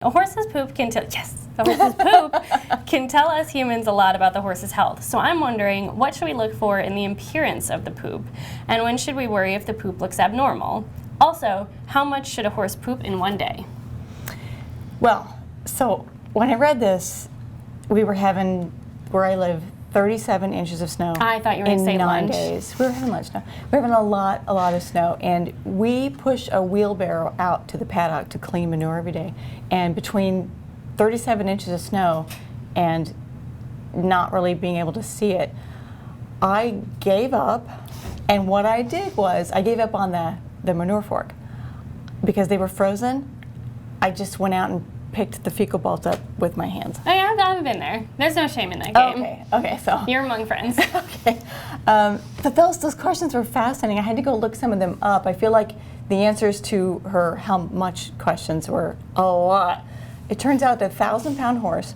A horse's poop can tell a horse's poop can tell us humans a lot about the horse's health. So I'm wondering, what should we look for in the appearance of the poop? And when should we worry if the poop looks abnormal? Also, how much should a horse poop in one day? Well, so when I read this, we were having, where I live, 37 inches of snow. I thought you were going to say 9 lunch. days. We were having lunch now. We're having a lot of snow, and we push a wheelbarrow out to the paddock to clean manure every day. And between 37 inches of snow and not really being able to see it, I gave up. And what I did was I gave up on the manure fork because they were frozen. I just went out and picked the fecal balls up with my hands. Oh yeah, I've been there. There's no shame in that game. Okay, so you're among friends. Okay, but those questions were fascinating. I had to go look some of them up. I feel like the answers to her how much questions were a lot. It turns out that a 1,000-pound horse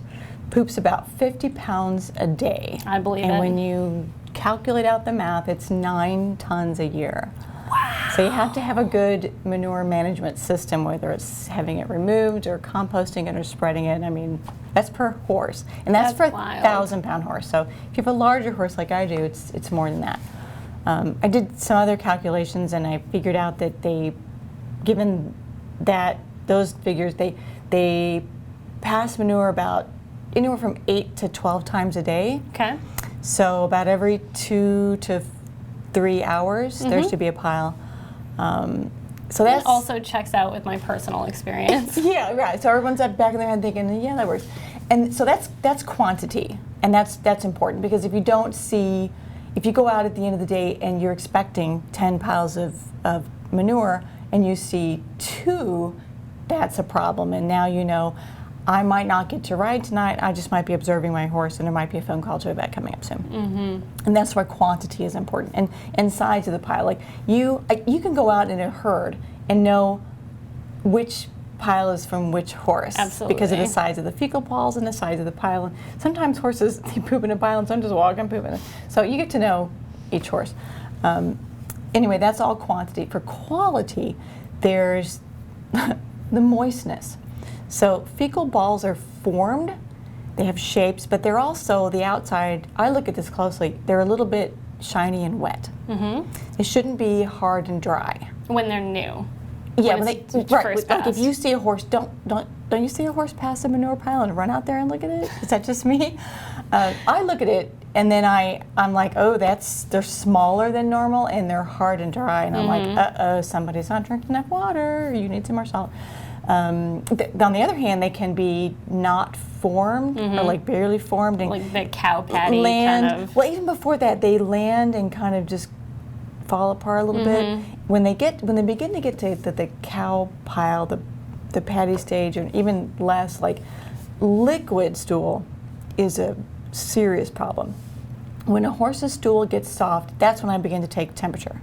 poops about 50 pounds a day. I believe it. And when you calculate out the math, it's 9 tons a year. Wow. So you have to have a good manure management system, whether it's having it removed or composting it or spreading it. I mean, that's per horse. And that's for a 1,000-pound horse. So if you have a larger horse like I do, it's more than that. I did some other calculations, and I figured out that given that those figures, they pass manure about anywhere from 8 to 12 times a day. Okay. So about every 2 to 3 hours, there should be a pile. So that also checks out with my personal experience. Yeah, right. So everyone's at back of their head thinking, yeah, that works. And so that's quantity, and that's important, because if you go out at the end of the day and you're expecting 10 piles of manure and you see 2, that's a problem. And now you know, I might not get to ride tonight. I just might be observing my horse, and there might be a phone call to a vet coming up soon. And that's why quantity is important, and size of the pile. Like you can go out in a herd and know which pile is from which horse. Absolutely. Because of the size of the fecal balls and the size of the pile. Sometimes horses, they poop in a pile, and some just walk and poop in it. So you get to know each horse. Anyway, that's all quantity. For quality, there's the moistness. So fecal balls are formed, they have shapes, but they're also the outside. I look at this closely, they're a little bit shiny and wet. They shouldn't be hard and dry. When they're new. Yeah, when right. first Like if passed. you see a horse, don't you see a horse pass a manure pile and run out there and look at it? Is that just me? I look at it and then I'm like, oh, they're smaller than normal and they're hard and dry, and I'm like, somebody's not drinking enough water. You need some more salt. On the other hand, they can be not formed or like barely formed, and like the cow patty kind of. Well, even before that, they land and kind of just fall apart a little bit. When they begin to get to the cow pile, the patty stage, and even less, like liquid stool is a serious problem. When a horse's stool gets soft, that's when I begin to take temperature.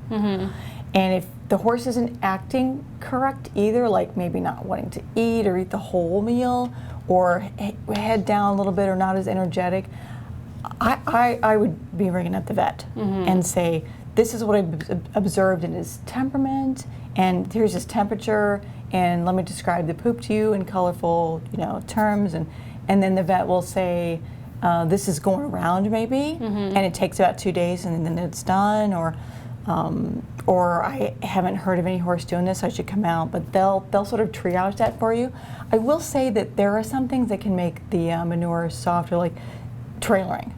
And if the horse isn't acting correct either, like maybe not wanting to eat or eat the whole meal, or head down a little bit, or not as energetic, I would be ringing up the vet and say, this is what I've observed in his temperament, and here's his temperature, and let me describe the poop to you in colorful, terms, and then the vet will say, this is going around maybe, and it takes about 2 days, and then it's done, or I haven't heard of any horse doing this, I should come out, but they'll sort of triage that for you. I will say that there are some things that can make the manure softer, like trailering.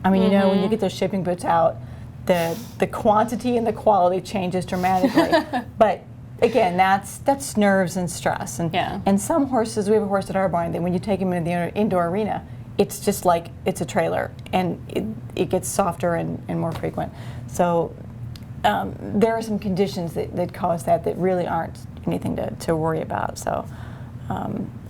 I mean, when you get those shipping boots out, the quantity and the quality changes dramatically. But again, that's nerves and stress. And some horses, we have a horse at our barn that when you take him into the indoor arena, it's just like it's a trailer, and it gets softer and more frequent. So there are some conditions that cause that really aren't anything to worry about. So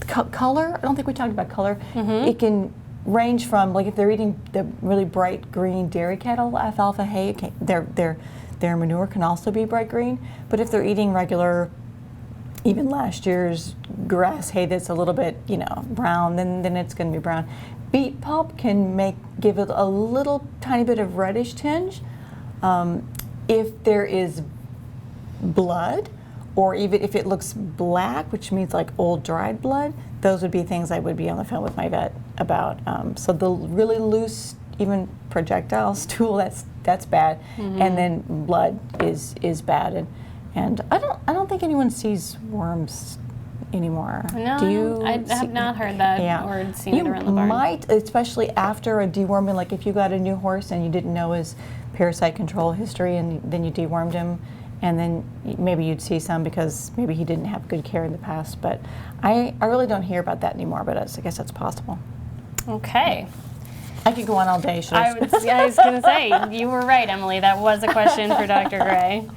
color, I don't think we talked about color. It can range from, like if they're eating the really bright green dairy cattle alfalfa hay, their manure can also be bright green. But if they're eating regular, even last year's grass hay that's a little bit brown, then it's going to be brown. Beet pulp can give it a little tiny bit of reddish tinge. If there is blood or even if it looks black, which means like old dried blood, those would be things I would be on the phone with my vet about. So the really loose, even projectile stool, that's bad, and then blood is bad, and I don't think anyone sees worms anymore. No, do you? I have not heard that or seen it around the barn. You might, especially after a deworming, like if you got a new horse and you didn't know his parasite control history, and then you dewormed him, and then maybe you'd see some because maybe he didn't have good care in the past. But I really don't hear about that anymore, but I guess that's possible. Okay. I could go on all day, should I? I was going to say, you were right, Emily. That was a question for Dr. Gray.